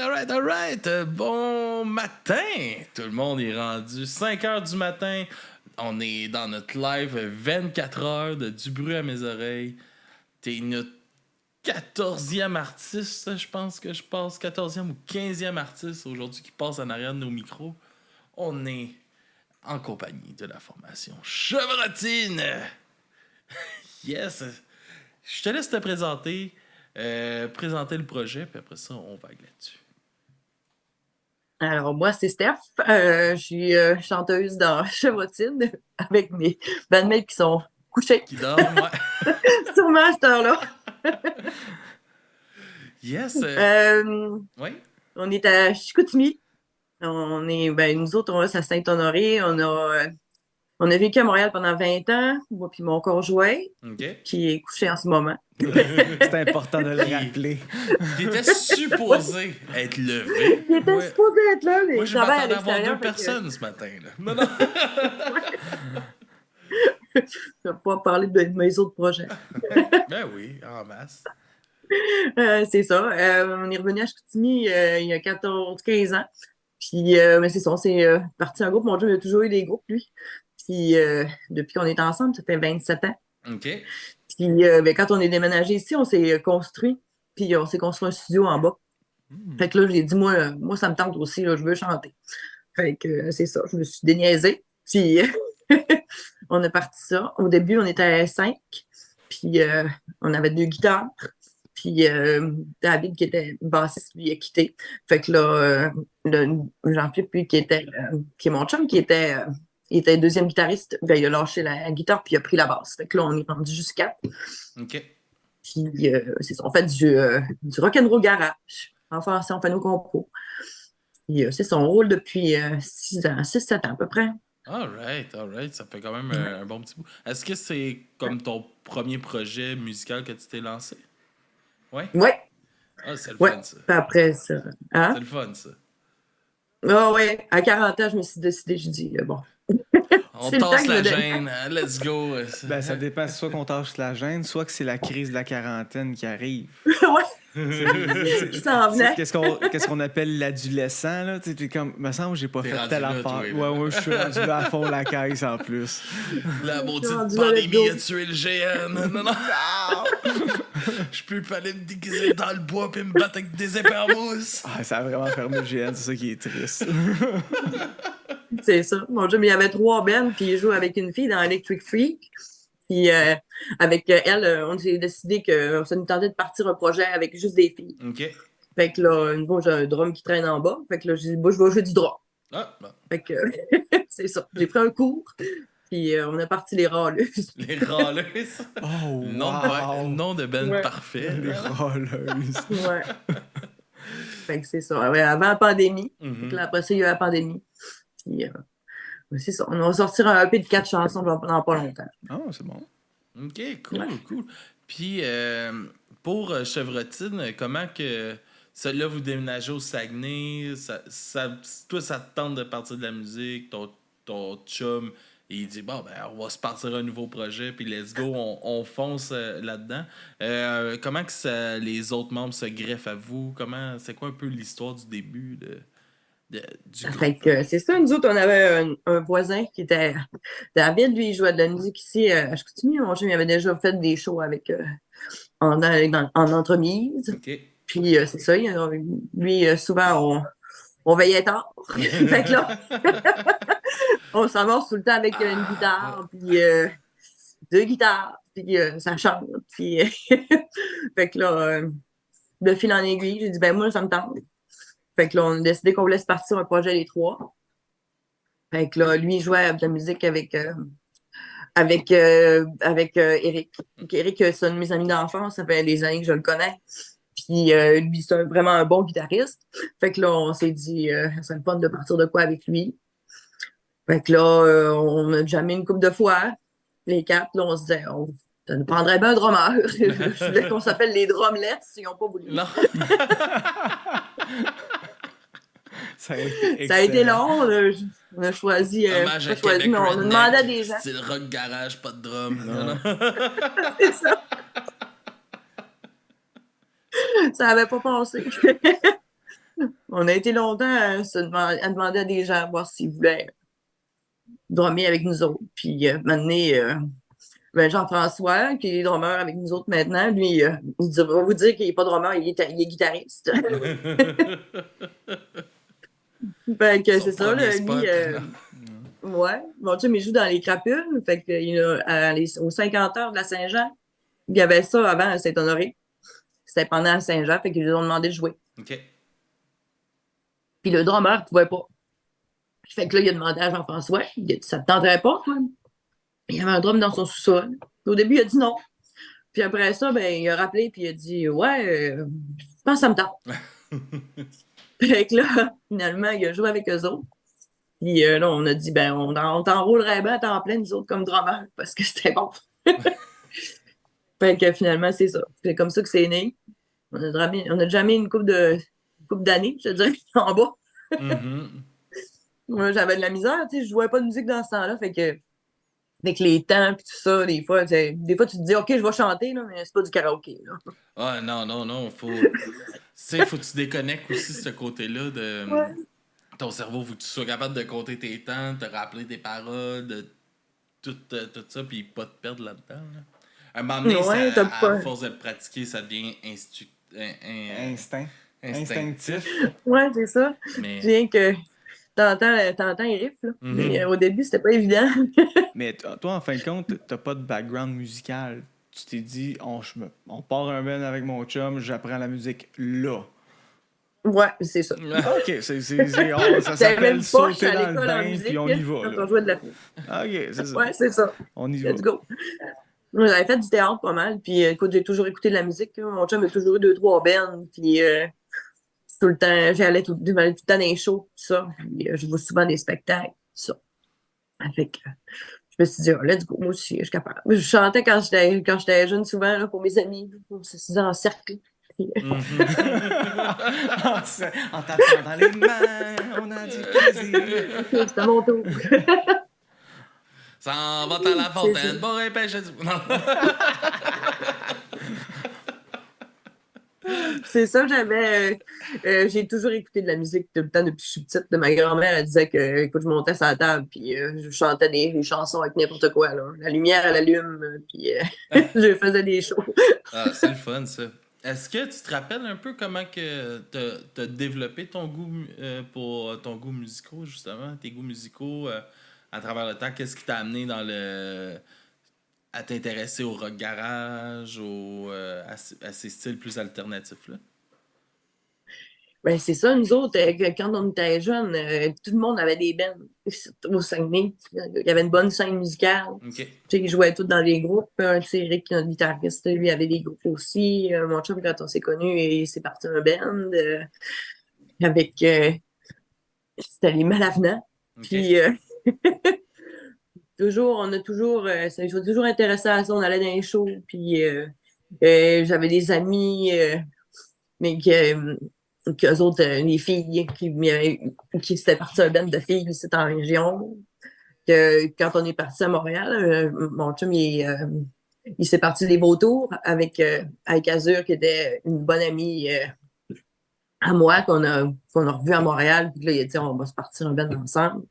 Alright. Bon matin! Tout le monde est rendu 5 heures du matin. On est dans notre live 24 heures de Du bruit à mes oreilles. T'es notre 14e artiste, je pense que je passe. 14e ou 15e artiste aujourd'hui qui passe en arrière de nos micros. On est en compagnie de la formation Chevrotine. Yes! Je te laisse te présenter le projet, puis après ça, on vague là-dessus. Alors, moi, c'est Steph. Je suis chanteuse dans Chevrotine avec mes bandmates qui sont couchés. Qui dorment, ouais. Sûrement à cette heure-là. Yes. Oui. On est à Chicoutimi. Nous autres, on reste à Saint-Honoré. On a vécu à Montréal pendant 20 ans, moi puis mon conjoint, qui est couché en ce moment. C'est important de le rappeler. Il était supposé être levé. Il était supposé être là, mais moi, je m'attendais à avoir 2 personnes ce matin. Là. Non. Je ne vais pas parler de mes autres projets. Ben oui, en masse. C'est ça. On est revenu à Chicoutimi il y a 14-15 ans. Puis, mais c'est ça, on s'est parti en groupe. Mon Dieu, il a toujours eu des groupes, lui. Puis, depuis qu'on est ensemble, ça fait 27 ans. OK. Puis, quand on est déménagé ici, on s'est construit. Puis, on s'est construit un studio en bas. Fait que là, j'ai dit, moi, ça me tente aussi, là, je veux chanter. Fait que c'est ça, je me suis déniaisée. Puis, on a parti ça. Au début, on était 5. Puis, on avait 2 guitares. Puis, David, qui était bassiste, lui, a quitté. Fait que là, Jean-Philippe, lui, qui est mon chum, il était deuxième guitariste, ben, il a lâché la guitare, puis il a pris la basse. Fait que là, on est rendu juste 4. OK. Puis, c'est ça, on fait du rock'n'roll garage. Enfin, on fait nos compos. Puis, c'est ça, on roule depuis 6-7 ans à peu près. All right. Ça fait quand même un bon petit bout. Est-ce que c'est comme ton premier projet musical que tu t'es lancé? Oui? Oui. Ah, c'est le fun, ça. Puis après ça. Hein? C'est le fun, ça. Ah ouais, à 40 ans, je me suis décidé, je dis, bon. On tasse la gêne, let's go. Ben, ça dépend soit qu'on tasse la gêne, soit que c'est la crise de la quarantaine qui arrive. Ouais. Qui s'en venait. Qu'est-ce qu'on appelle l'adolescent, là? Tu sais, comme, me semble que j'ai pas fait telle affaire. Ouais, je suis rendu là à fond la caisse en plus. La maudite pandémie a tué le GN. Non. Je peux pas aller me déguiser dans le bois puis me battre avec des épées en mousse. Ah, ça a vraiment fermé le GN, c'est ça qui est triste. C'est ça. Mon Dieu, mais il y avait 3 bands, puis il joue avec une fille dans Electric Freak. Puis avec elle, on s'est décidé que ça nous tentait de partir un projet avec juste des filles. OK. Fait que là, une fois, j'ai un drum qui traîne en bas. Fait que là, j'ai dit, je vais jouer du drum. Ah, bon. Fait que c'est ça. J'ai pris un cours, puis on a parti les râleuses. Les râleuses. Oh, wow. Nom de Ben parfait. Les râleuses. Ouais. Fait que c'est ça. Ouais, avant la pandémie. Mm-hmm. Fait que là, après ça, il y a eu la pandémie. Puis c'est ça. On va sortir un EP de 4 chansons dans pas longtemps. Ah, c'est bon. OK, cool. Puis, pour Chevrotine, comment que... Là, vous déménagez au Saguenay, toi, ça te tente de partir de la musique, ton chum, il dit, bon, ben, on va se partir un nouveau projet, puis let's go, on fonce là-dedans. Comment que les autres membres se greffent à vous? C'est quoi un peu l'histoire du début du groupe? Fait que c'est ça, nous autres, on avait un voisin qui était David, lui, il jouait de la musique ici à Chicoutimi. Mon chum, il avait déjà fait des shows en entremise. OK. Puis c'est ça, lui, souvent, on veillait tard. Fait que là, on s'amorce tout le temps avec une guitare, puis 2 guitares, puis ça chante. Puis fait que là, de fil en aiguille, j'ai dit, ben moi, ça me tente. Fait que là, on a décidé qu'on voulait se partir un projet les 3. Fait que là, lui, il jouait de la musique avec Eric. Donc, Eric, c'est un de mes amis d'enfance, ça fait des années que je le connais. Puis lui, c'est vraiment un bon guitariste. Fait que là, on s'est dit, ça serait le fun de partir de quoi avec lui. Fait que là, on a jamais une couple de fois. Les 4, là, on se disait, ça nous prendrait bien un drummer. Je voulais qu'on s'appelle les Drumlets, s'ils n'ont pas voulu. Non. Ça a été long. On a choisi. Mais on a demandé à des gens. C'est le rock garage, pas de drum. Non. C'est ça. Ça n'avait pas passé. On a été longtemps à demander à des gens voir s'ils voulaient drummer avec nous autres. Puis maintenant, Jean-François, qui est drummer avec nous autres maintenant, lui, il va vous dire qu'il n'est pas drummer, il est guitariste. Fait que c'est ça, là, spot, lui. Ouais. Mon chum, il joue dans les crapules. Fait que, aux 50 heures de la Saint-Jean, il y avait ça avant à Saint-Honoré. C'était pendant la Saint-Jean, fait qu'ils lui ont demandé de jouer. OK. Puis le drummer ne pouvait pas. Fait que là, il a demandé à Jean-François, il a dit, ça te tenterait pas, toi? Il y avait un drum dans son sous-sol. Au début, il a dit non. Puis après ça, ben, il a rappelé, puis il a dit, ouais, je pense que ça me tente. Fait que là, finalement, il a joué avec eux autres. Puis là, on a dit, ben, on t'enrôlerait bien à temps plein, nous autres, comme drummer, parce que c'était bon. Fait que finalement, c'est ça. C'est comme ça que c'est né. On a déjà mis une couple d'années, je te dirais, en bas. Moi, j'avais de la misère, tu sais, je jouais pas de musique dans ce temps-là, fait que avec les temps et tout ça, des fois, tu te dis, OK, je vais chanter, là, mais c'est pas du karaoké. Là. Ah non, faut que tu déconnectes aussi ce côté-là de ton cerveau, faut que tu sois capable de compter tes temps, te rappeler tes paroles, de tout ça, puis pas te perdre là-dedans. Là. À un moment donné, à force de le pratiquer, ça devient instinctif. Ouais, c'est ça. Mais... Bien que t'entends les riffs, là. Mais au début, c'était pas évident. Mais toi, en fin de compte, t'as pas de background musical. Tu t'es dit, on part un band avec mon chum, j'apprends la musique là. Ouais, c'est ça. OK, ça s'appelle sauter dans le bain, puis on y va. Quand on jouait de la flûte. OK, c'est ça. Ouais, c'est ça. On y va. Let's go. Moi, j'avais fait du théâtre pas mal, puis écoute, j'ai toujours écouté de la musique. Là. Mon chum a toujours eu 2-3 bands, puis tout le temps, j'allais tout le temps dans les shows, tout ça. Puis je vois souvent des spectacles, tout ça. Fait que je me suis dit, oh, let's go, moi aussi, je suis capable. Je chantais quand j'étais jeune, souvent, là, pour mes amis. On s'assisait en cercle. En tapant dans les mains, on a du plaisir. C'était mon tour. Ça en va à la fontaine, bon répèche du... C'est ça, j'ai toujours écouté de la musique tout le temps depuis que je suis petite. Ma grand-mère, elle disait que, écoute, je montais sur la table, puis je chantais des chansons avec n'importe quoi, là. La lumière, elle allume, puis je faisais des shows. Ah, c'est le fun, ça. Est-ce que tu te rappelles un peu comment que t'as développé ton goût pour ton goût musicaux, justement, tes goûts musicaux à travers le temps? Qu'est-ce qui t'a amené à t'intéresser au rock garage, à ces styles plus alternatifs-là? Ben, c'est ça, nous autres, quand on était jeunes, tout le monde avait des bands au Saguenay. Il y avait une bonne scène musicale. Okay. Ils jouaient tous dans des groupes. Eric, notre guitariste, lui, avait des groupes aussi. Mon chum, quand on s'est connus, il s'est parti un band avec... c'était les Malavenants. Okay. Puis, on a toujours... ça m'a toujours intéressé à ça. On allait dans les shows. Puis, j'avais des amis... mais qu'eux autres, les filles qui s'étaient parties un band de filles ici en région. Que, quand on est parti à Montréal, mon chum, il s'est parti des Vautours avec Azur, qui était une bonne amie à moi, qu'on a revu à Montréal. Puis là, il a dit, on va se partir un band ensemble.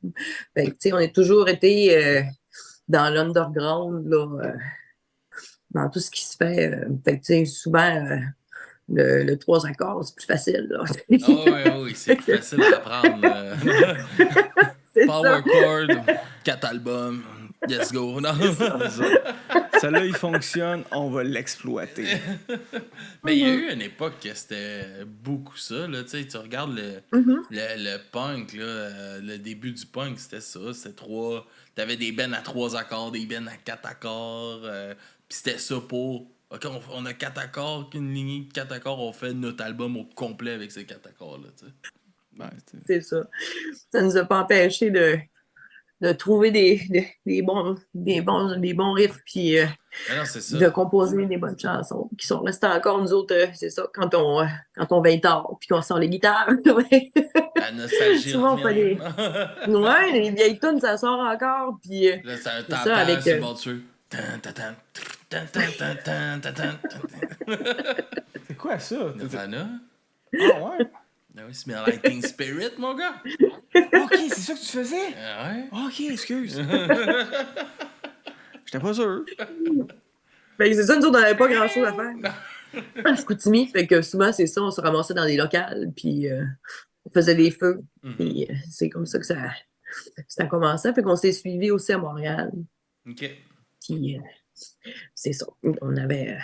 Fait que, on a toujours été dans l'underground, là, dans tout ce qui se fait. Fait que, souvent... Le 3 accords, c'est plus facile. Là. Oui, c'est plus facile à apprendre. Power chord, 4 albums, let's go. Celle-là, il fonctionne, on va l'exploiter. Mais il y a eu une époque que c'était beaucoup ça. Là. Tu regardes le punk, là, le début du punk, c'était ça. C'était 3. T'avais des bennes à 3 accords, des bennes à 4 accords. Puis c'était ça pour... OK, on a 4 accords, une lignée de 4 accords, on fait notre album au complet avec ces 4 accords-là, tu sais. Ben, c'est ça. Ça nous a pas empêché de trouver des bons riffs, puis de composer des bonnes chansons, qui sont restées encore, nous autres, c'est ça, quand on veille tard, puis qu'on sort les guitares. La nostalgie. Souvent, on fait des... Ouais, les vieilles tunes, ça sort encore, puis... là, ça avec... c'est bon dessus. C'est quoi ça? Nirvana? Ah ouais? Ah oui, Smell Like Teen Spirit, mon gars. Ok, c'est ça que tu faisais? Ah ouais. Ok, excuse. J'étais pas sûr. Fait que c'est ça, nous autres, on n'avait pas grand-chose à faire. À Chicoutimi, fait que souvent, c'est ça, on se ramassait dans des locales, puis on faisait des feux. Puis c'est comme ça que ça a commencé. Fait qu'on s'est suivis aussi à Montréal. OK. Puis c'est ça. On avait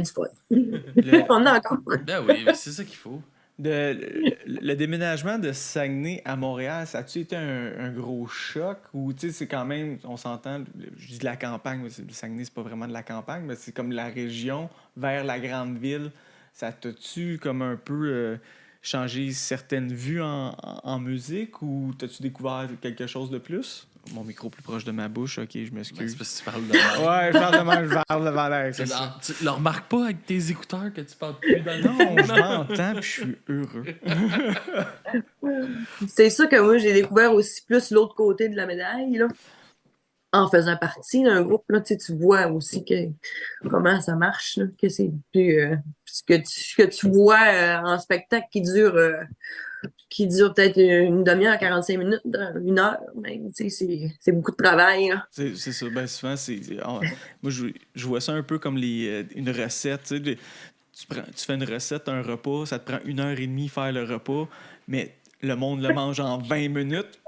du fun. On en a encore. Ben oui, mais c'est ça qu'il faut. Le déménagement de Saguenay à Montréal, ça a-tu été un gros choc? Ou tu sais, c'est quand même, on s'entend, je dis de la campagne, mais le Saguenay, c'est pas vraiment de la campagne, mais c'est comme la région vers la grande ville. Ça t'a-tu comme un peu changé certaines vues en musique ou t'as-tu découvert quelque chose de plus? Mon micro plus proche de ma bouche, ok, je Ben, m'excuse. c'est parce que tu parles de mal. Ouais, je parle de mal, je parle de Valère, c'est ça. Tu le remarques pas avec tes écouteurs que tu parles plus dans le Non, je m'entends puis je suis heureux. C'est ça que moi, j'ai découvert aussi plus l'autre côté de la médaille, là. En faisant partie d'un groupe, là, tu vois aussi comment ça marche, là, que c'est plus que tu vois en spectacle qui dure peut-être une demi-heure, 45 minutes, une heure, même, c'est beaucoup de travail, là. C'est ça. Ben, souvent, moi, je vois ça un peu comme une recette. Tu sais, tu fais une recette, un repas, ça te prend 1h30 faire le repas, mais le monde le mange en 20 minutes.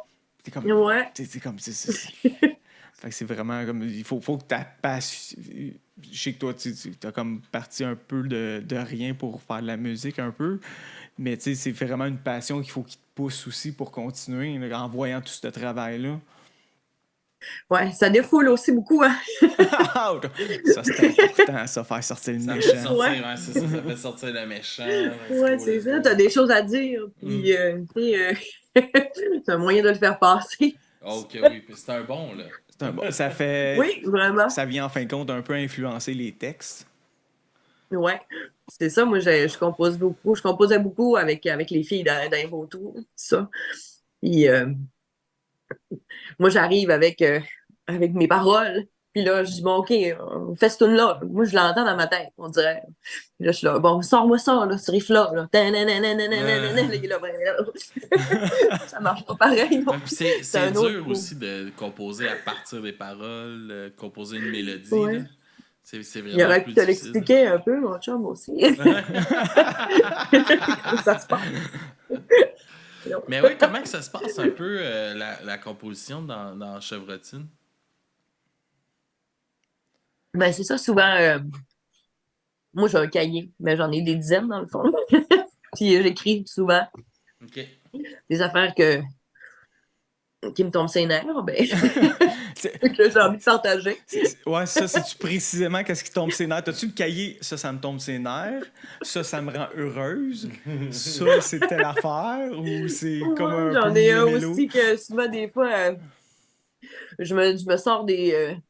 C'est comme. Ouais. C'est comme. Fait que c'est vraiment comme. Il faut que ta passion. Je sais que toi, tu as comme parti un peu de rien pour faire de la musique, un peu. Mais tu sais, c'est vraiment une passion qu'il faut qu'il te pousse aussi pour continuer là, en voyant tout ce travail-là. Ouais, ça défoule aussi beaucoup, hein. Ça, c'est important, ça, faire sortir le Ça fait méchant. sortir, Ouais. ouais, c'est ça, ça fait sortir le méchant. Ouais, c'est ça. T'as des choses à dire, puis tu sais, c'est un moyen de le faire passer. Ok, oui, puis c'est un bon, là. Ça fait. Oui, vraiment. Ça vient en fin de compte un peu influencer les textes. Ouais. C'est ça, moi, je compose beaucoup. Je composais beaucoup avec les filles d'Invoto, tout ça. Puis moi, j'arrive avec mes paroles. Puis là, je dis, bon, OK, on fait ce tune-là. Moi, je l'entends dans ma tête, on dirait. Puis là, je suis là, bon, sors-moi ça, là, ce riff-là. Là. Ça marche pas pareil, non? Ouais, puis c'est un autre dur coup. aussi de composer à partir des paroles, composer une mélodie. Ouais. Là. C'est Il vraiment aurait plus pu te difficile. l'expliquer un peu, mon chum aussi. Comment ça se passe? Mais oui, comment que ça se passe un peu la composition dans Chevrotine? Ben, c'est ça, souvent. Moi, j'ai un cahier, mais j'en ai des dizaines dans le fond. Puis j'écris souvent OK. des affaires qui me tombent ses nerfs, ben, que j'ai envie de partager. Ouais, ça, c'est-tu précisément qu'est-ce qui tombe ses nerfs? T'as-tu le cahier? Ça me tombe ses nerfs. Ça me rend heureuse. Ça, c'est telle affaire. Ou c'est comme un J'en peu ai un mélo? aussi que souvent, des fois, je me sors des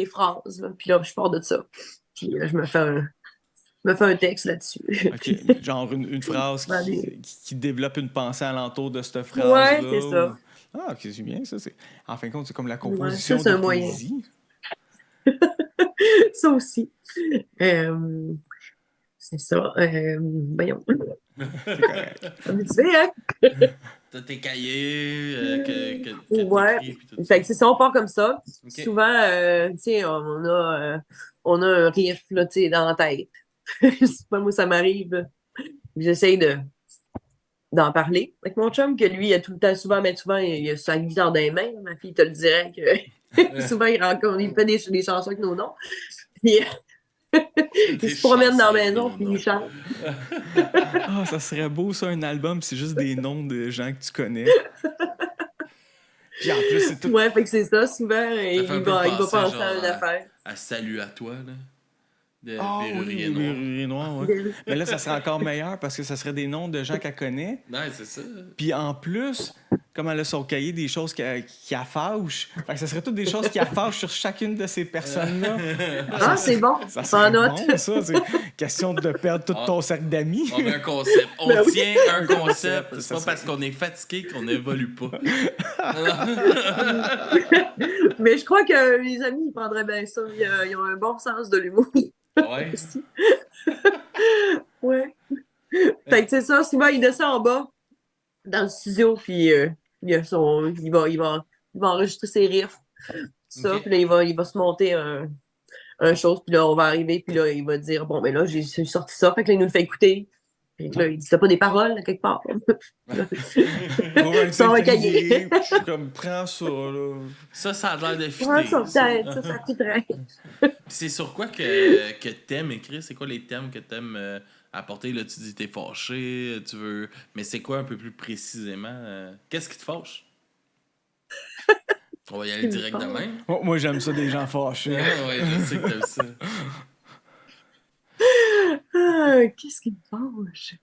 phrases, là, puis là, je pars de ça. Puis je me fais un texte là-dessus. OK, genre une phrase Dans qui développe une pensée alentour de cette Ouais, phrase-là. c'est ça. Ah, OK, c'est bien, ça. En fin de compte, c'est comme la Ouais, composition ça, c'est de un moyen. poésie. Ça aussi. C'est ça. Voyons. C'est correct. Comme tu sais, hein? T'as tes cahiers que Ouais. t'écris puis tout ça. Fait que c'est ça, on part comme ça. Ok. Souvent, tu sais, on a un riff là, tu sais, dans la tête. Souvent, moi, ça m'arrive. J'essaye d'en parler avec mon chum, que lui, il a tout le temps, souvent, il a sa guitare dans les mains. Ma fille te le dirait que souvent, il fait des chansons avec nos noms. Puis, il se promène dans la maison, puis il chante. Ah, ça serait beau, ça, un album, c'est juste des noms de gens que tu connais. Puis en plus, c'est tout. Ouais, fait que c'est ça, souvent, il fait un peu va penser, penser genre, à une affaire. À Salut à toi, là. De Ah oui, Véronique les Noir. Véroniques Noires, ouais. Mais là, ça serait encore meilleur parce que ça serait des noms de gens qu'elle connaît. Ouais, c'est ça. Puis en plus, comme elle a son cahier des choses qui affâchent, fait que ça serait toutes des choses qui affâchent sur chacune de ces personnes-là. Ah, c'est bon. Ça Pas serait en note. bon, ça. C'est question de perdre tout ton cercle d'amis. On a un concept. On Ben oui. tient un concept. C'est Ça pas serait- parce qu'on est fatigué qu'on n'évolue pas. Mais je crois que les amis, ils prendraient bien ça. Ils ont un bon sens de l'humour. Ouais. aussi. Ouais. Fait que c'est ça, souvent, il descend en bas, dans le studio, puis il va enregistrer ses riffs, tout ça, Ok. puis là, il va se monter un chose, puis là, on va arriver, puis là, il va dire, bon, ben là, j'ai sorti ça, fait que là, il nous le fait écouter. Fait que là, il dit, t'as pas des paroles, là, quelque part? Là, Trouve un sort un cahier. cahier, puis je suis comme, prends ça, là. Ça a l'air de Prends fitter. ça, Ça. peut-être, ça coûterait. Puis c'est sur quoi que t'aimes écrire? C'est quoi les thèmes que t'aimes apporter? Là, tu dis t'es fâché, tu veux... Mais c'est quoi un peu plus précisément? Qu'est-ce qui te fâche? On va y aller direct de même. Moi, j'aime ça, des gens fâchés. Ouais, je sais que t'aimes ça. Ah, qu'est-ce qui me fâche?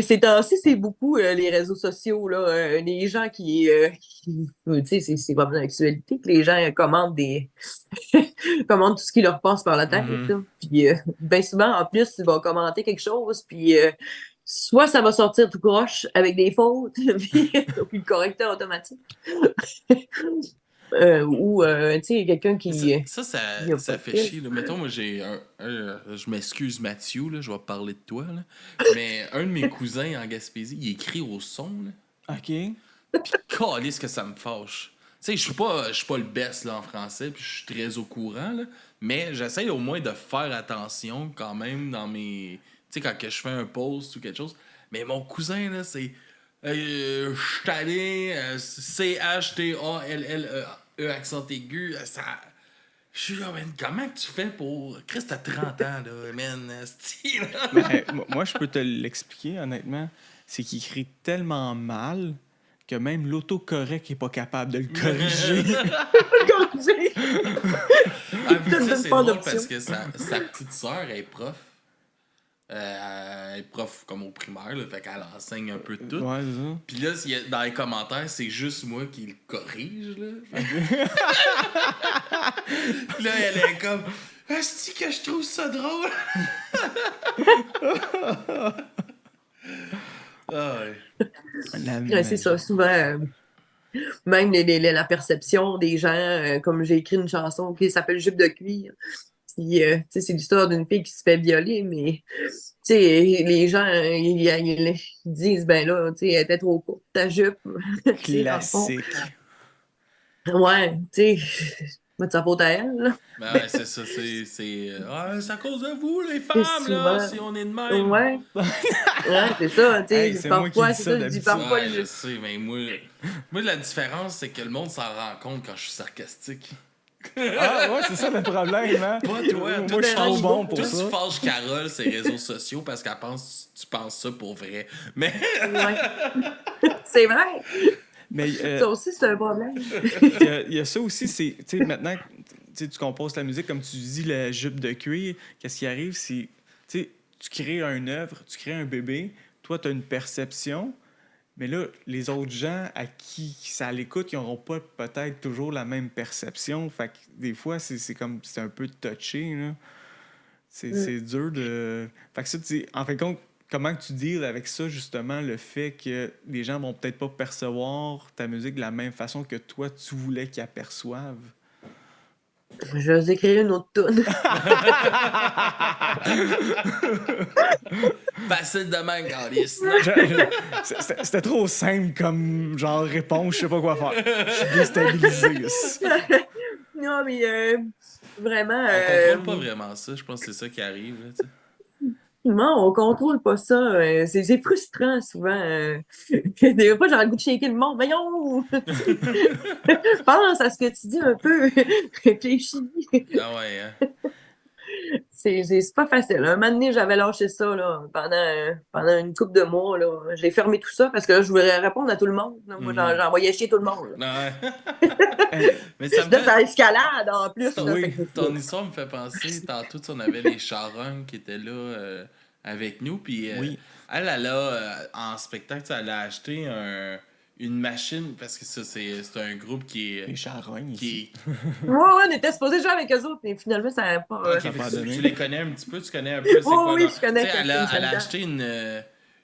Ces temps-ci, c'est beaucoup les réseaux sociaux, là, les gens tu sais, c'est vraiment l'actualité que les gens commandent commandent tout ce qui leur passe par la tête, Mhm. là. Puis bien souvent, en plus, ils vont commenter quelque chose, puis soit ça va sortir tout croche avec des fautes, puis le correcteur automatique. Ou, tu sais, quelqu'un qui a pas Ça de fait fil. chier. Là. Mettons, moi, j'ai je m'excuse, Mathieu, là, je vais parler de toi. Là. Mais un de mes cousins en Gaspésie, il écrit au son. Là. OK. Puis, calisse que ça me fâche. Tu sais, je suis pas le best là, en français, puis je suis très au courant, là, mais j'essaie au moins de faire attention quand même dans mes. Tu sais, quand que je fais un post ou quelque chose. Mais mon cousin, là, c'est. Ch'tallé, C-H-T-A-L-L-E, accent aigu, ça. Je suis là, man, comment que tu fais pour. Chris, t'as 30 ans, là, man, style, là. Ben, moi, je peux te l'expliquer, honnêtement. C'est qu'il écrit tellement mal que même l'autocorrect n'est pas capable de le corriger. Corriger. Ah, puis Ça ne ça, donne c'est pas drôle d'option. parce que sa petite sœur est prof. Elle est prof comme au primaire, là, fait qu'elle enseigne un peu de tout. Ouais, c'est ça. Puis là, dans les commentaires, c'est juste moi qui le corrige, là. Puis là, elle est comme... Est-ce que je trouve ça drôle? Ah ouais. Ouais, c'est ça, souvent, même la perception des gens, comme j'ai écrit une chanson qui s'appelle Jupe de cuir. Puis, tu sais, c'est l'histoire d'une fille qui se fait violer, mais tu sais, les gens, ils disent, ben là, tu sais, elle était trop courte, ta jupe. Tu sais, dans le fond. Classique. Ouais, tu sais, c'est de sa faute à elle, là. Ben ouais, c'est ça, c'est à cause de vous, les Et femmes, là, souvent, si on est de même. ouais, ouais, c'est ça, tu Hey, sais, c'est moi qui parfois, dis c'est ça ça, je dis d'habitude. parfois, Ouais, je sais, mais moi, la différence, c'est que le monde s'en rend compte quand je suis sarcastique. Ah, ouais, c'est ça le problème, hein? Toi, Moi, je suis trop bon pour toi, ça. tu fâches Carole sur les réseaux sociaux parce qu'elle pense tu penses ça pour vrai. Mais ouais. C'est vrai, Mais ça aussi, c'est un problème. il y a ça aussi, c'est, tu sais, maintenant, tu composes ta musique, comme tu dis, la jupe de cuir, qu'est-ce qui arrive, c'est, tu sais, tu crées une œuvre, tu crées un bébé, toi, tu as une perception, mais là, les autres gens à qui ça l'écoute, ils n'auront pas peut-être toujours la même perception. Fait que des fois, c'est comme, c'est un peu touché, là. C'est dur de... Fait que ça, en fin de compte, comment que tu deals avec ça, justement, le fait que les gens vont peut-être pas percevoir ta musique de la même façon que toi, tu voulais qu'ils aperçoivent? Je vais écrire une autre toune. facile de même, Calice. C'était trop simple comme genre réponse, je sais pas quoi faire. Je suis déstabilisé. Non, mais vraiment, On contrôle pas vraiment ça, je pense que c'est ça qui arrive. Là, tu sais. non, on contrôle pas ça. C'est frustrant souvent. Des fois, j'ai le goût de shaker le monde. Voyons! Pense à ce que tu dis un peu. Réfléchis. Ah ouais, hein. C'est pas facile. Un moment donné, j'avais lâché ça là, pendant une couple de mois. Là. J'ai fermé tout ça parce que là, je voulais répondre à tout le monde. Là. Moi, j'envoyais chier tout le monde. Là. Ouais. Mais ça me Là, fait... ça escalade en plus. Là, Oui, fait que Ton histoire me fait penser, tantôt, on avait les charognes qui étaient là avec nous, puis Oui. elle a, en spectacle, elle a acheté une machine, parce que ça, c'est un groupe qui Les est... charognes Qui ici. est... ouais, on était supposés jouer avec eux autres, mais finalement, ça n'a pas. Ok, Ça a fait pas que donné. tu les connais un petit peu, tu connais un peu c'est Oh, quoi. oui, non? je connais Tu sais, elle quelqu'un a dedans. acheté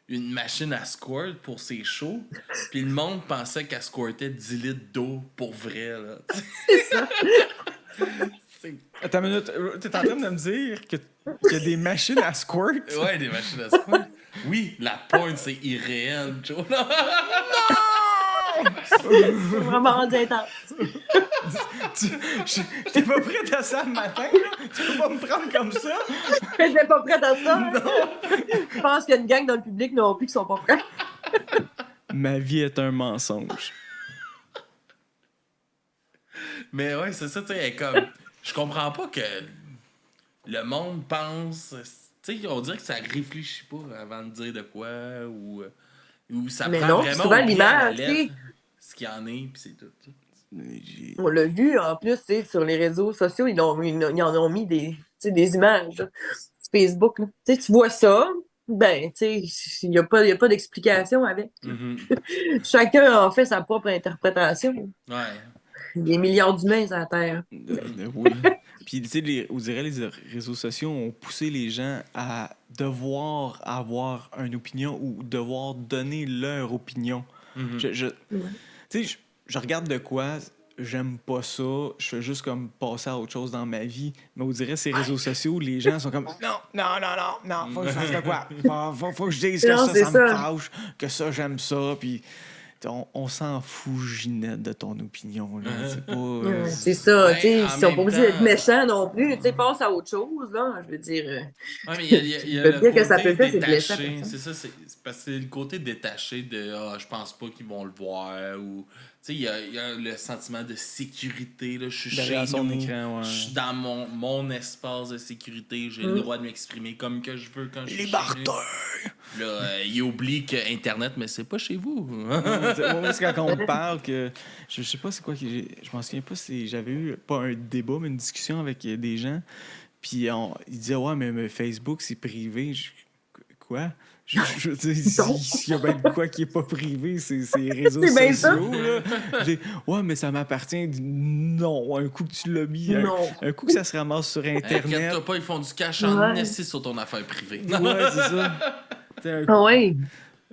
une machine à squirt pour ses shows, puis le monde pensait qu'elle squirtait 10 litres d'eau pour vrai. Là. C'est ça. Attends une minute, t'es en train de me dire que Il y a des machines à squirt. Ouais, des machines à squirt. Oui, la porn, c'est irréel, Joe. C'est vraiment rendu intense. Je t'ai pas prête à ça le matin, là. Tu peux pas me prendre comme ça. Je n'étais pas prête à ça. Je pense qu'il y a une gang dans le public non plus qui sont pas prêts. Ma vie est un mensonge. Mais ouais, c'est ça, tu sais, comme... Je comprends pas que le monde pense... Tu sais, on dirait que ça réfléchit pas avant de dire de quoi, ou ça Mais prend non, vraiment souvent, au pied de la l'image, lettre tu sais. ce qu'il y en est, puis c'est tout. On l'a vu, en plus, tu sais, sur les réseaux sociaux, ils en ont mis des, tu sais, des images là, sur Facebook. Là. Tu sais, tu vois ça, ben, tu sais, il n'y a pas d'explication avec. Chacun en fait sa propre interprétation. Ouais. Des milliards d'humains sur la Terre. Oui. Puis, tu sais, on dirait les réseaux sociaux ont poussé les gens à devoir avoir une opinion ou devoir donner leur opinion. Tu sais, je regarde de quoi, j'aime pas ça, je fais juste comme passer à autre chose dans ma vie. Mais on dirait ces réseaux sociaux, les gens sont comme non, faut que je fasse de quoi. Faut que je dise que Non, ça c'est me ça. fâche, que ça, j'aime ça. Puis on s'en fout, Ginette, de ton opinion. Là. C'est pas. C'est ça, Ben, tu sais, en ils sont même pas obligés temps- d'être méchants non plus. Tu sais, passe à autre chose, là. Je veux dire. Ouais, mais il y a Le le pire que ça côté peut faire, c'est de blesser la détaché. personne. C'est ça, c'est parce que c'est le côté détaché de je pense pas qu'ils vont le voir. Ou, tu sais, il y a le sentiment de sécurité. Là. Je suis Derrière chez son nous. écran, ouais. Je suis dans mon espace de sécurité. J'ai le droit de m'exprimer comme que je veux quand je suis chez nous. Là, il oublie que Internet, mais c'est pas chez vous. Moi, c'est quand on me parle que. Je sais pas c'est quoi que je m'en souviens pas si j'avais eu pas un débat, mais une discussion avec des gens. Puis ils disaient ouais, mais Facebook, c'est privé. Quoi? Je veux dire, s'il y a bien de quoi qui est pas privé, c'est les réseaux C'est bien ça. sociaux. Là. J'ai ouais, mais ça m'appartient. Non, un coup que tu l'as mis, Non. un coup que ça se ramasse sur Internet. Inquiète-toi pas, ils font du cash en Ouais. esti sur ton affaire privée. Ouais, c'est ça. T'sais, Ah ouais.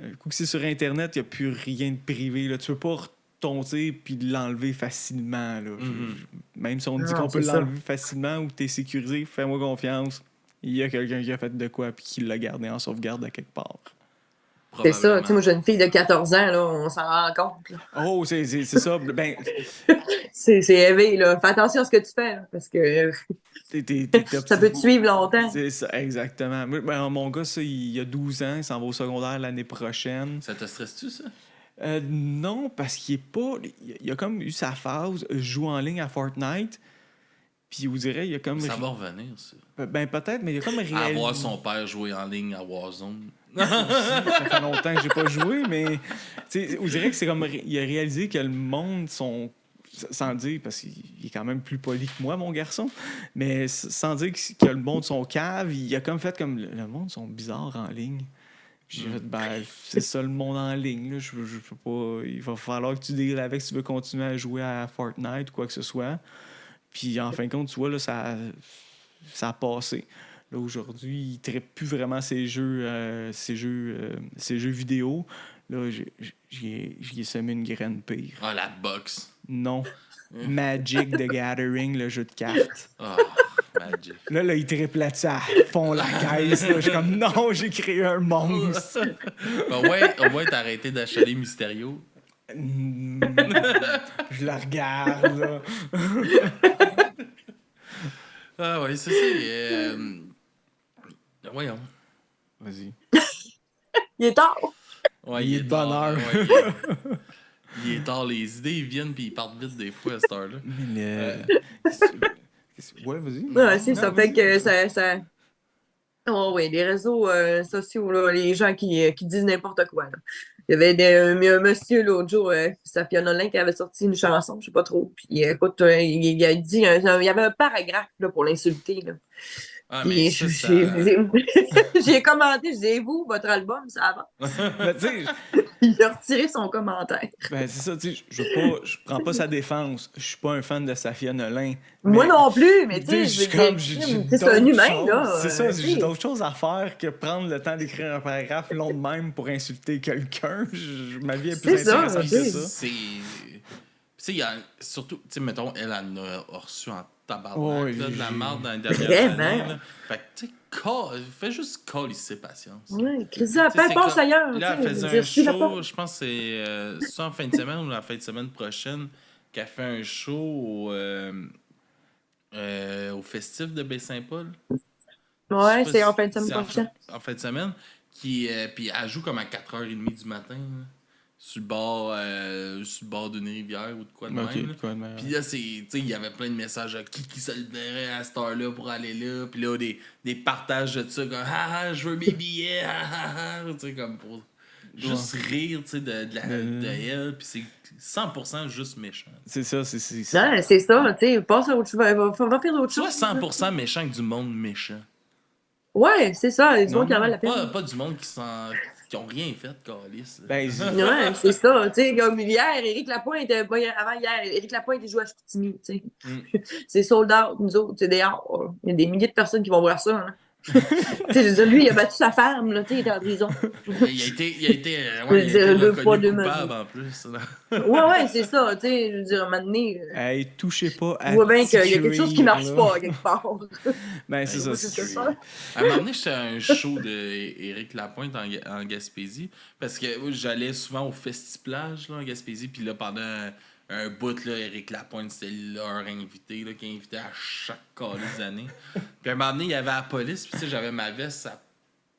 un coup que c'est sur Internet, il n'y a plus rien de privé. Là. Tu peux pas retomber puis l'enlever facilement. Là. Même si on dit Non, qu'on peut c'est ça. l'enlever facilement ou que tu es sécurisé, fais-moi confiance. Il y a quelqu'un qui a fait de quoi puis qui l'a gardé en sauvegarde à quelque part. C'est ça. Tu sais, moi, j'ai une fille de 14 ans, là, on s'en rend compte. Là. Oh, c'est ça. Ben, C'est élevé, là. Fais attention à ce que tu fais, là, parce que ça peut te suivre longtemps. C'est ça, exactement. Ben, mon gars, ça, il a 12 ans, il s'en va au secondaire l'année prochaine. Ça te stresse-tu, ça? Non, parce qu'il est pas. Il a comme eu sa phase, joue en ligne à Fortnite. Puis vous dirait, il a comme. Ça va revenir, ça. Ben peut-être, mais il a comme réalisé. À voir son père jouer en ligne à Warzone. Ça fait longtemps que j'ai pas joué, mais vous dirait que c'est comme il a réalisé que le monde sont. Sans dire, parce qu'il est quand même plus poli que moi, mon garçon, mais sans dire que le monde sont caves, il a comme fait comme le monde sont bizarres en ligne. Puis j'ai fait, ben, c'est ça le monde en ligne. Là. Je peux pas. Il va falloir que tu deals avec si tu veux continuer à jouer à Fortnite ou quoi que ce soit. Puis en fin de compte, tu vois, là, ça a passé. Là, aujourd'hui, il ne trippe plus vraiment ces jeux vidéo. Là, j'y ai semé une graine pire. Ah, la boxe. Non. Magic the Gathering, le jeu de cartes. Ah, Magic. Là, il trippe là-dessus à fond la caisse. Là. Je suis comme, non, j'ai créé un monstre. Au moins, t'as arrêté d'achaler Mysterio. Je la regarde, là. Ah ouais, c'est ça. Voyons. Vas-y. Il est tard. Ouais, Il est de bonne tard, heure. ouais, il est tard, les idées ils viennent puis ils partent vite des fois à cette heure-là. Mais ouais, vas-y. Ouais, c'est Non, ça. vas-y. Fait que ça... Oh oui, les réseaux sociaux, là, les gens qui disent n'importe quoi. Là. Il y avait un monsieur l'autre jour, Safia Nolin, qui avait sorti une chanson, je sais pas trop. Puis écoute, il a dit, il y avait un paragraphe là, pour l'insulter. Là. Ah, Puis mais ça, ça... j'ai commenté, je dis, et vous, votre album, ça avance. Mais tu sais, Il a retiré son commentaire. ben c'est ça, tu sais, je prends pas sa défense. Je suis pas un fan de Safia Nolin. Moi mais- non plus, mais tu sais, j'ai je veux dire, c'est un d'autres humain, choses. là. C'est ça, tu j'ai sais. d'autres choses à faire que prendre le temps d'écrire un paragraphe long de même pour insulter quelqu'un. Ma vie est plus C'est ça, intéressante tu que sais. ça. C'est... Tu sais, il y a... Surtout, tu sais, mettons, elle en a reçu en tabarnak, Ouais, là, de la j'ai- merde dans les dernières Vraiment. années. Là. Fait que, tu sais, fais juste calisser patience. Ouais, Chris, Tu sais, passe comme- ailleurs. Là, elle tu sais, faisait je veux un dire, suis la show, porte. je pense que c'est soit en fin de semaine ou la fin de semaine prochaine, qu'elle fait un show au festif de Baie-Saint-Paul. Je sais Ouais, pas c'est en si fin de semaine c'est prochaine. en fin de semaine. Puis elle joue comme à 4h30 du matin. Là, sur le bord d'une rivière ou de quoi de Ok, même. Là. quoi de même. Puis là, il y avait plein de messages qui se leverait à cette heure-là pour aller là. Puis là, des partages de ça, comme ah, je veux mes billets, tu sais, comme pour juste rire, tu sais, de elle. Puis c'est 100% juste méchant. C'est ça, Non, c'est ça, tu sais, passe à autre chose, va faire autre Soit chose. 100% méchant que du monde méchant. Ouais, c'est ça, les gens qui en valent la peine. Pas du monde qui ont rien fait, câlisse. Ben, Ouais, c'est ça. Tu sais, comme hier, Éric Lapointe, avant hier, Éric Lapointe, il joue à Chicoutimi, tu sais. C'est sold out, nous autres, c'est dehors. Il y a des milliers de personnes qui vont voir ça, hein. Tu sais, je veux dire, lui, il a battu sa femme, là, tu sais, il était en prison. Il a été Je veux dire, deux poids, reconnu deux coupable mesures. en plus. Là. Ouais, c'est ça, tu sais, je veux dire, à un moment donné, hey, touchez pas à tu vois bien qu'il y a quelque chose qui cuir, marche là. pas, quelque part. Ben, c'est ça. Ouais, c'est ça. À un moment donné, j'étais à un show d'Éric Lapointe en Gaspésie. Parce que j'allais souvent au Festiplage là, en Gaspésie. Puis là, pendant un bout, là, Éric Lapointe, c'était leur invité, là, qui invitait à chaque cas des années. Puis à un moment donné, il y avait la police. Puis tu sais, j'avais ma veste à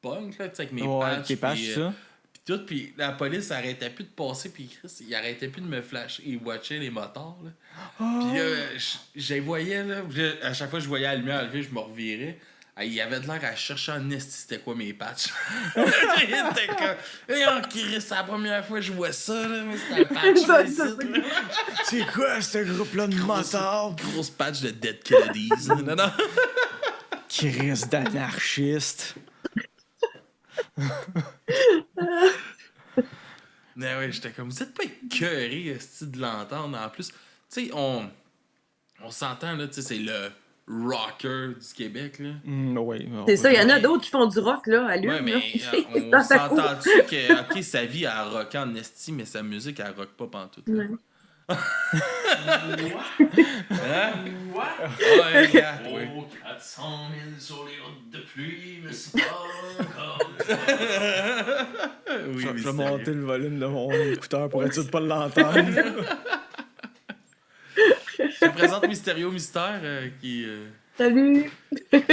punk, là, tu sais, avec mes patchs. Tes patchs, puis, ça. Puis tout, puis la police arrêtait plus de passer, puis Chris, il arrêtait plus de me flasher et watcher les motards, là. Puis là, je les voyais, là, puis là, à chaque fois que je voyais la lumière lever, je me revirais. Ah, il avait de l'air à chercher en esti c'était quoi mes patchs. Il était comme, oh, Chris, c'est la première fois que je vois ça, là, mais c'est un patch, là, ici, là. C'est quoi ce groupe-là de motards? Grosse patch de Dead Kennedys. là. Non, non. Chris d'anarchiste. Mais ouais, j'étais comme, vous êtes pas écœurés, esti, de l'entendre. En plus, tu sais, on s'entend, là, tu sais, c'est le rocker du Québec, là. Ouais, C'est ça, il y en a d'autres qui font du rock, là, à lui. Ouais, mais on Dans sa cour. s'entend-tu que, ok, sa vie, elle rock en esti, mais sa musique, elle rock pas pantoute. Là. Ouais. Hein? Ouais, gars. Oui. Oh, 400 000 sur les routes de pluie, mais c'est pas encore. Oui, Je oui, vais sérieux. monter le volume de mon écouteur pour être sûr de pas l'entendre. Je te présente Mysterio Mystère qui. Salut! 100 000,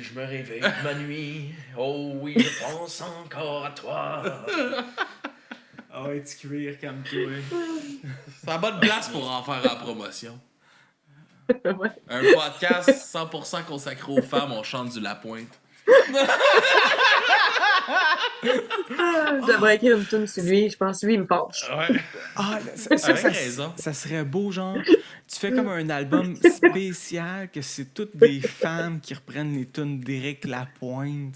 je me réveille ma nuit. Oh oui, je pense encore à toi. Ah ouais, tu cuir comme toi. C'est la bonne place pour en faire la promotion. Ouais. Un podcast 100% consacré aux femmes, on chante du Lapointe. Je devrais écrire une tune sur lui, je pense que lui, il me fâche. Ouais. Ah, Avec raison. Ça serait beau, genre. Tu fais comme un album spécial que c'est toutes des femmes qui reprennent les tunes d'Éric Lapointe.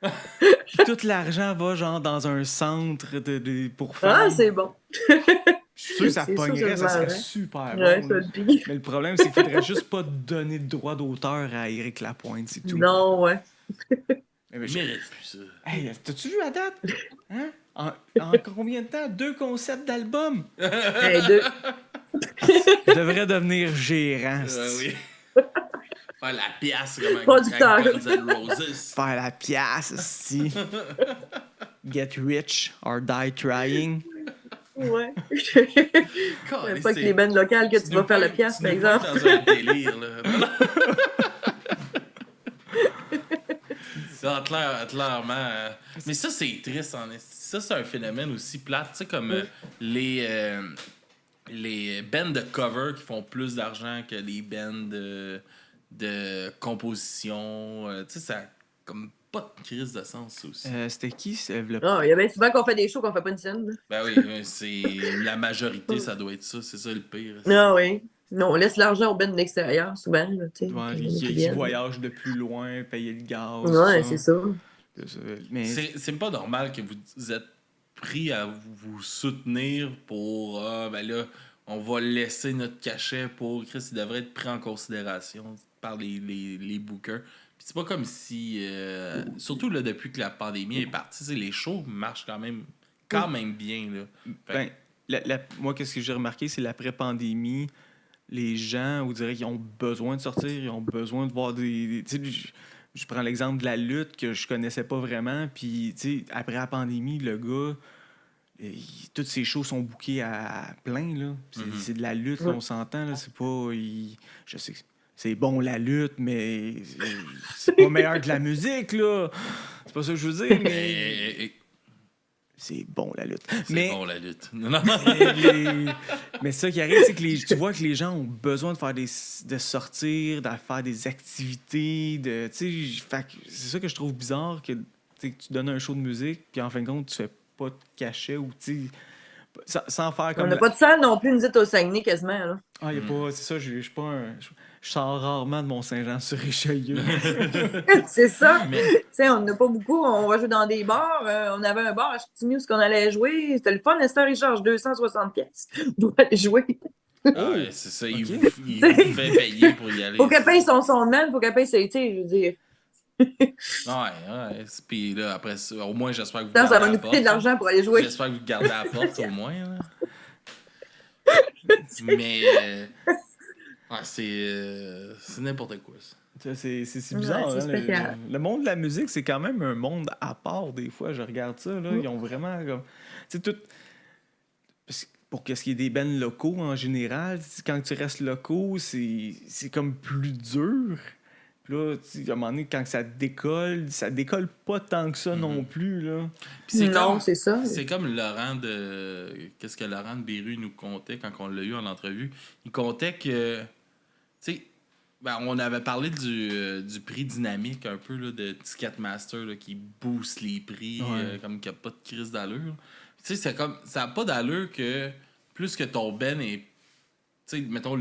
Puis tout l'argent va genre dans un centre pour femmes. Ah, c'est bon. Je suis sûr que ça c'est sûr que pognerait, je ça serait vendrais. super Ouais, bon. ça là. le pique. Mais le problème, c'est qu'il faudrait juste pas donner de droit d'auteur à Éric Lapointe, c'est tout. Non, ouais. Mais Je mérite plus ça. Hey, t'as-tu vu à date? Hein? En combien de temps? 2 concepts d'album? Hey, deux. Je devrais devenir gérant. Oui. Faire la pièce comme un Producteur. Guns N' Roses. Faire la pièce, si. Get rich or die trying. Ouais. Caliste, Pas que les bandes locales que tu vas faire la pièce, par exemple. dans un délire, là. Ça, clairement. Mais ça, c'est triste, en esti. Ça, c'est un phénomène aussi plate. Tu sais, comme les bands de cover qui font plus d'argent que les bands de composition. Tu sais, ça a comme pas de crise de sens, ça aussi. C'était qui? Ah, il y a bien souvent qu'on fait des shows qu'on fait pas une scène. Là. Ben oui, c'est la majorité, ça doit être ça. C'est ça le pire. Ah oui. Non, on laisse l'argent aux bandes de l'extérieur, souvent. Là, tu sais, Ouais, qui qui viennent. voyagent de plus loin, payer le gaz. Ouais, tout c'est ça. Mais C'est pas normal que vous êtes pris à vous soutenir pour ben là, on va laisser notre cachet pour Chris, il devrait être pris en considération par les bookers. Puis c'est pas comme si surtout là depuis que la pandémie est partie, les shows marchent quand même bien là. Fait ben, moi, qu'est-ce que j'ai remarqué, c'est l'après-pandémie. les gens, on dirait qu'ils ont besoin de sortir, ils ont besoin de voir tu sais, je prends l'exemple de la lutte que je connaissais pas vraiment, puis tu sais, après la pandémie, le gars, toutes ses shows sont bookés à plein, là. C'est de la lutte, là, on s'entend, là, c'est pas... je sais que c'est bon la lutte, mais c'est pas meilleur que la musique, là. C'est pas ça que je veux dire, mais... C'est bon la lutte. C'est bon la lutte. Non. Mais ça qui arrive, c'est que tu vois que les gens ont besoin de faire de sortir, de faire des activités, c'est ça que je trouve bizarre, que tu donnes un show de musique, puis en fin de compte, tu fais pas de cachet ou sans faire comme. On n'a pas de salle non plus, nous dites au Saguenay quasiment. Là. Ah, y a pas. C'est ça, je suis pas un. Je sors rarement de Mont-Saint-Jean-sur-Richelieu. C'est ça. On n'a pas beaucoup. On va jouer dans des bars. On avait un bar à Chicoutimi où on allait jouer. C'était le fun. Esther, il charge 260 pièces pour aller jouer. Ah ouais, c'est ça. Il vous fait payer pour y aller. Faut qu'elle paye son sondement. Faut qu'elle paye ses... je veux dire. Ouais. Puis là, après ça, au moins, j'espère que vous Ça gardez va la nous porte. coûter de l'argent pour aller jouer. J'espère que vous gardez la porte, au moins. Là. Mais... c'est n'importe quoi, ça. C'est bizarre. Ouais, c'est spécial. Le monde de la musique, c'est quand même un monde à part, des fois. Je regarde ça. Là, Ils ont vraiment... comme tout... Pour ce qui est des bands locaux, en général, quand tu restes locaux, c'est comme plus dur. Puis là, à un moment donné, quand ça décolle pas tant que ça non plus. Là. Puis c'est ça. C'est comme Laurent de... Qu'est-ce que Laurent de Berru nous contait quand on l'a eu en entrevue? Il contait que... Tu sais, on avait parlé du prix dynamique un peu là, de Ticketmaster là, qui booste les prix comme qu'il n'y a pas de crise d'allure. Tu sais, c'est comme... Ça n'a pas d'allure que plus que ton ben est... Tu sais, mettons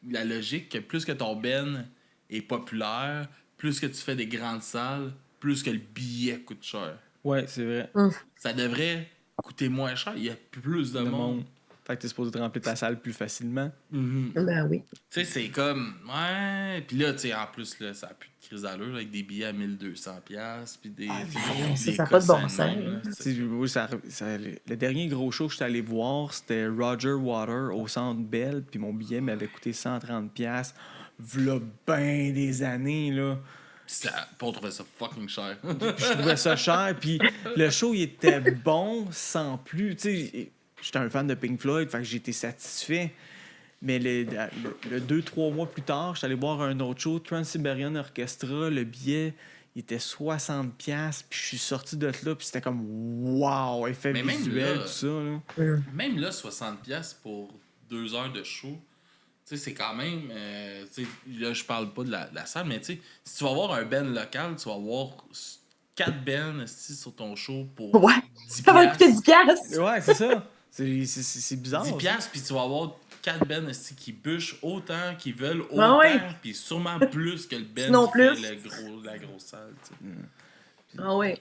la logique, que plus que ton ben est populaire, plus que tu fais des grandes salles, plus que le billet coûte cher. Ouais, c'est vrai. Ça devrait coûter moins cher. Il y a plus de monde. Fait que t'es supposé te remplir ta salle plus facilement. Ben oui. Tu sais, c'est comme... Ouais. Puis là, tu sais, en plus, là, ça a plus de crise d'allure avec des billets à 1200$. Puis des... ça n'a pas de bon sens. Le dernier gros show que j'étais allé voir, c'était Roger Water au Centre Bell. Puis mon billet m'avait coûté 130$. V'là ben des années, là. On trouvait ça fucking cher. Je trouvais ça cher. Puis le show, il était bon sans plus. Tu sais, j'étais un fan de Pink Floyd, fait que j'étais satisfait. Mais le 2-3 mois plus tard, j'étais allé voir un autre show, Trans-Siberian Orchestra. Le billet, il était 60$. Puis je suis sorti de là, puis c'était comme wow, effet visuel, tout ça. Là. Même là, 60$ pour 2 heures de show, tu sais, c'est quand même... là, je parle pas de la salle, mais tu sais, si tu vas voir un band local, tu vas voir 4 bands sur ton show pour 10$. Ça va coûter 10$. Ouais, c'est ça. C'est bizarre. 10$, puis tu vas avoir 4 bands qui bûchent autant, qui veulent autant, puis sûrement plus que le band qui fait la grosse salle. T'sais. Ah oui.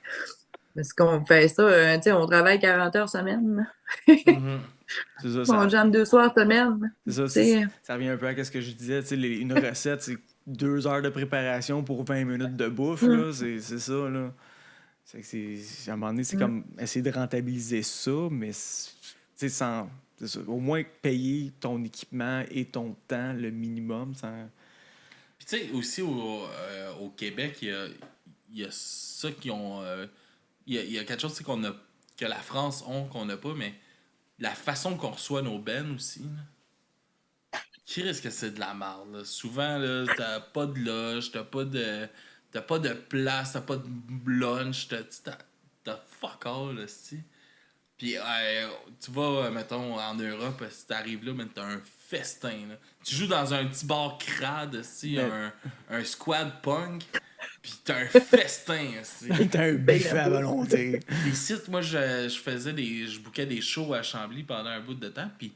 Parce qu'on fait ça, on travaille 40 heures semaine. C'est ça, on jamme 2 soirs semaine. C'est ça, ça revient un peu à ce que je disais. Une recette, c'est 2 heures de préparation pour 20 minutes de bouffe. Là, c'est ça. Là. À un moment donné, c'est comme essayer de rentabiliser ça, mais sans... C'est ça. Au moins payer ton équipement et ton temps, le minimum. Sans... Puis tu sais, aussi au Québec, il y a ça qui ont... Il y a quelque chose que la France a qu'on n'a pas, mais la façon qu'on reçoit nos bennes aussi. Là. Qui risque que c'est de la merde? Là? Souvent, là, t'as pas de loge, t'as pas de place, t'as pas de lunch, t'as fuck all, là, c'ti. Puis tu vas, mettons, en Europe, si t'arrives là, t'as un festin. Là. Tu joues dans un petit bar crade, aussi, un squad punk, pis t'as un festin. T'as un buffet à volonté. Ici, moi, je bookais des shows à Chambly pendant un bout de temps, pis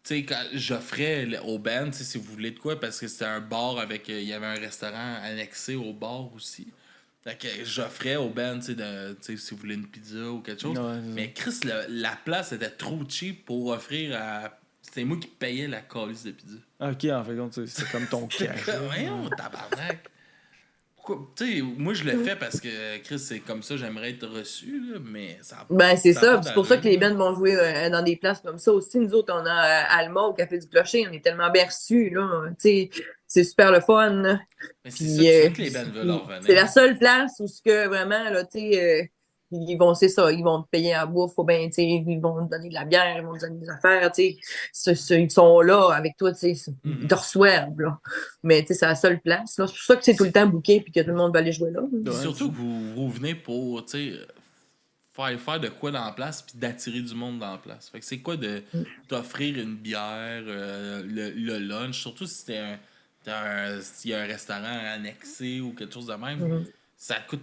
tu sais, quand j'offrais au band, si vous voulez de quoi, parce que c'était un bar avec... Il y avait un restaurant annexé au bar aussi. Fait que j'offrais au band, si vous voulez une pizza ou quelque chose. Ouais, mais Chris, la place était trop cheap pour offrir à... C'était moi qui payais la calice de pizza. Ok, en fait, c'est comme ton cash. Voyons, tabarnak. Tu sais, moi, je le fais parce que, Chris, c'est comme ça, j'aimerais être reçu, là, mais ça. Ben, c'est ça a ça. pas C'est pour ça que les d'allure, bands vont jouer dans des places comme ça aussi. Nous autres, on a Alma au Café du Clocher. On est tellement bien reçus, là. Tu sais, c'est super le fun, là. mais c'est ça, Puis, tu veux que les bands veulent en c'est la revenir. seule place où ce que vraiment, là, tu sais, ils vont, c'est ça, ils vont te payer à bouffe, ou ben, tu sais, ils vont te donner de la bière, ils vont te donner des affaires, tu sais. Ils sont là avec toi, tu sais, ils te reçoivent, là. Mais, tu sais, c'est la seule place, là. C'est pour ça que c'est tout le temps booké puis que tout le monde va aller jouer là. Puis surtout que vous venez pour, tu sais, faire de quoi dans la place puis d'attirer du monde dans la place. Fait que c'est quoi de t'offrir une bière, le lunch, surtout si s'il y a un restaurant annexé ou quelque chose de même, ça coûte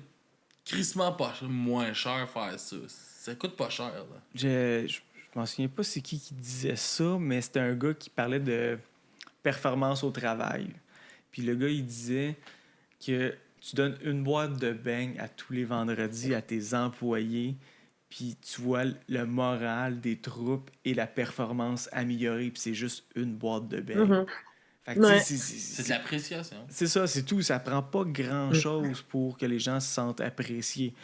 crissement pas moins cher faire ça. Ça coûte pas cher, là. Je m'en souviens pas c'est qui disait ça, mais c'était un gars qui parlait de performance au travail. Puis le gars, il disait que tu donnes une boîte de beignes à tous les vendredis à tes employés, puis tu vois le moral des troupes et la performance améliorée, puis c'est juste une boîte de beignes. Fait que, tu sais, Ouais. C'est de l'appréciation. c'est ça, c'est tout. Ça prend pas grand-chose pour que les gens se sentent appréciés.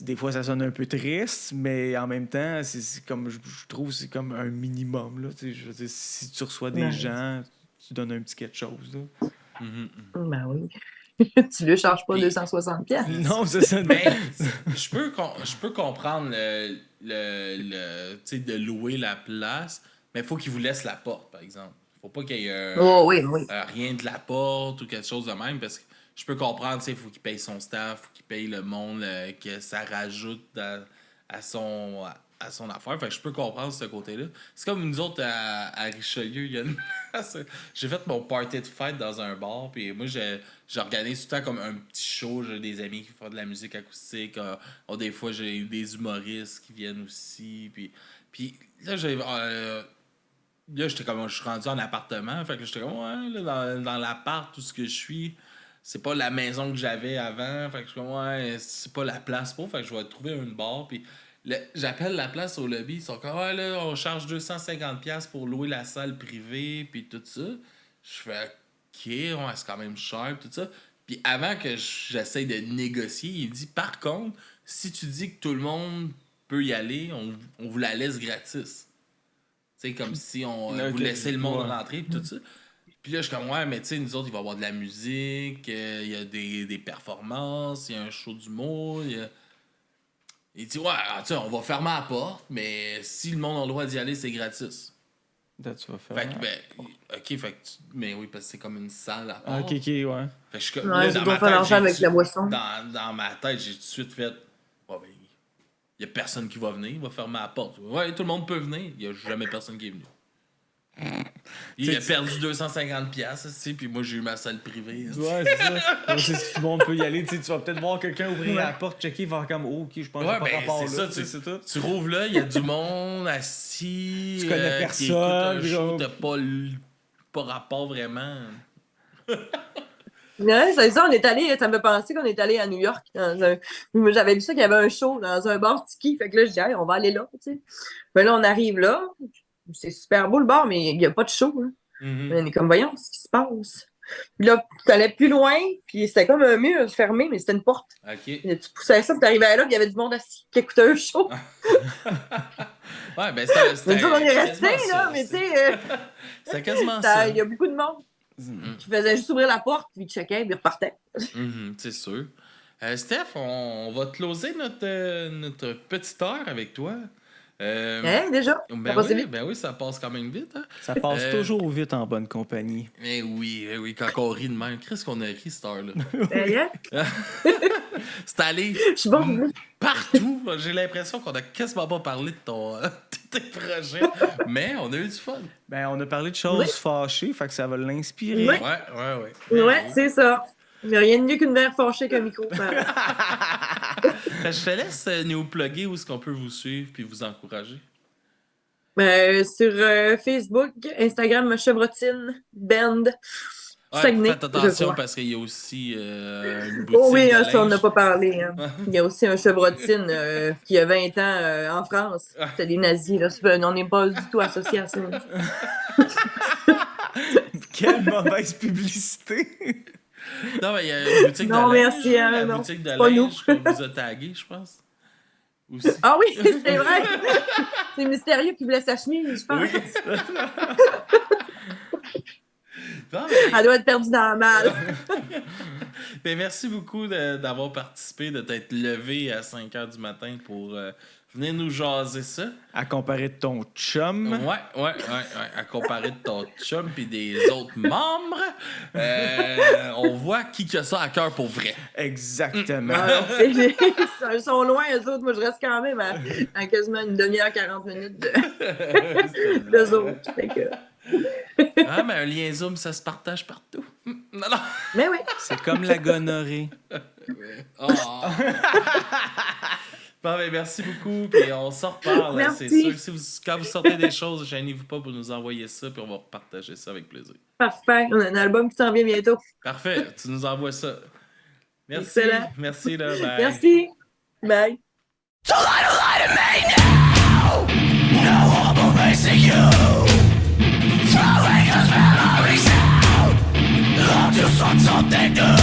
Des fois, ça sonne un peu triste, mais en même temps, c'est comme je trouve c'est comme un minimum. Là, tu sais, je veux dire, si tu reçois des Ouais. gens, tu donnes un petit quelque chose. Là. Ben oui. Tu lui charges pas Puis- 260 pièces. Non, c'est ça. Mais je peux comprendre tu sais, de louer la place, mais il faut qu'il vous laisse la porte, par exemple. Faut pas qu'il y ait Oh oui, oui. rien de la porte ou quelque chose de même, parce que je peux comprendre, tu sais, il faut qu'il paye son staff, faut qu'il paye le monde, que ça rajoute à son affaire. Fait que je peux comprendre ce côté-là. C'est comme nous autres à Richelieu, il y a une place, j'ai fait mon party de fête dans un bar, puis moi, j'organise tout le temps comme un petit show. J'ai des amis qui font de la musique acoustique. Des fois, j'ai des humoristes qui viennent aussi. Puis là, là, j'étais comme, je suis rendu en appartement. Fait que j'étais comme, ouais, là, dans l'appart, tout ce que je suis, c'est pas la maison que j'avais avant. Fait que je suis comme, ouais, c'est pas la place pour. Fait que je vais trouver une bar. Puis j'appelle la place au lobby. Ils sont comme, ouais, là, on charge 250$ pour louer la salle privée. Puis tout ça. Je fais, ok, ouais, c'est quand même cher. Tout ça. Puis avant que j'essaye de négocier, il dit, par contre, si tu dis que tout le monde peut y aller, on vous la laisse gratis. Tu sais, comme si on Ok, vous laissait le monde ouais. rentrer pis tout ça. Puis là, je suis comme, ouais, mais tu sais, nous autres, il va y avoir de la musique, il y a des performances, il y a un show d'humour, il dit, ouais, tu sais, on va fermer la porte, mais si le monde a le droit d'y aller, c'est gratis. Là, tu vas faire. Fait que, ben, ok, fait que mais oui, parce que c'est comme une salle à part. Ah, ok, ouais. Fait que je suis comme, Ouais, là, tu dans dois ma faire tête, l'argent avec la boisson. dans ma tête, j'ai tout de suite fait, ouais, ben, il y a personne qui va venir, il va fermer la porte. Ouais, tout le monde peut venir, il y a jamais personne qui est venu. Il a perdu 250$, puis moi j'ai eu ma salle privée. Ouais, c'est ça. Donc, si tout le monde peut y aller, tu vas peut-être voir quelqu'un ouvrir la porte, checker, voir comme, oh, ok, je pense que Ouais, j'ai pas ben, rapport c'est là. ça, C'est tout. Tu rouvres là, il y a du monde assis. Tu connais Qui écoute un personne, show, genre. t'as pas rapport vraiment. Ouais, c'est ça, on est allé, ça me fait penser qu'on est allé à New York. J'avais vu ça qu'il y avait un show dans un bar tiki. Fait que là, je dis, hey, on va aller là, tu sais. Mais là, on arrive là. C'est super beau le bar, mais il n'y a pas de show. Hein. On est comme, voyons, ce qui se passe. Puis là, tu allais plus loin, puis c'était comme un mur fermé, mais c'était une porte. Ok. Et tu poussais ça, puis t'arrivais là, puis il y avait du monde assis qui écoutait un show. Ouais, ben Mais c'était. nous, on est restés, quasiment là, ça, mais tu sais, c'est quasiment ça. il y a beaucoup de monde qui faisait juste ouvrir la porte, puis ils checkaient, puis ils repartaient. C'est sûr. Steph, on va closer notre petite heure avec toi. Hein, déjà? Ben Ça passe oui, vite. ben oui, ça passe quand même vite. Hein? Ça passe toujours vite en bonne compagnie. Mais oui, quand on rit de même. Qu'est-ce qu'on a ri cette heure-là? Hein? C'est allé Je suis bon. partout. J'ai l'impression qu'on a quasiment pas parlé de tes projets. Mais on a eu du fun. Ben, on a parlé de choses fâchées, fait que ça va l'inspirer. Ouais. Ouais. Ouais, c'est ça. Il n'y a rien de mieux qu'une mère fâchée qu'un micro. Je te laisse nous plugger où est-ce qu'on peut vous suivre puis vous encourager. Sur Facebook, Instagram, Chevrotine, Band, Ouais, Saguenay. faites attention je crois. parce qu'il y a aussi une boutique Oh oui, de ça, on n'a linge. pas parlé. Hein. Il y a aussi un Chevrotine qui a 20 ans en France. C'était des nazis. Là. On n'est pas du tout associés à ça. Quelle mauvaise publicité! Non, mais il y a une boutique Non, de linge. merci, La non, boutique de c'est pas nous. linge qu'on vous a tagué, je pense. Aussi. Ah oui, c'est vrai. C'est mystérieux qui voulait sa chemise, je pense. Oui. Non, mais, Elle doit être perdue dans la malle. ben, merci beaucoup d'avoir participé, de t'être levé à 5 h du matin pour venir nous jaser ça. À comparer de ton chum. Ouais. À comparer de ton chum puis des autres membres, on voit qui a ça à cœur pour vrai. Exactement. Alors, ils sont loin, eux autres. Moi, je reste quand même à quasiment une demi-heure, 40 minutes d'eux autres. Fait que... Ah, mais un lien Zoom, ça se partage partout. Non. Mais oui. C'est comme la gonorrhée. Oh. Bon, ben, merci beaucoup, puis on s'en reparle. Merci. C'est sûr. Quand vous sortez des choses, gênez-vous pas pour nous envoyer ça, puis on va partager ça avec plaisir. Parfait. On a un album qui s'en vient bientôt. Parfait, tu nous envoies ça. Merci. Excellent. Merci, là. Bye. Merci. Bye. Just want something new.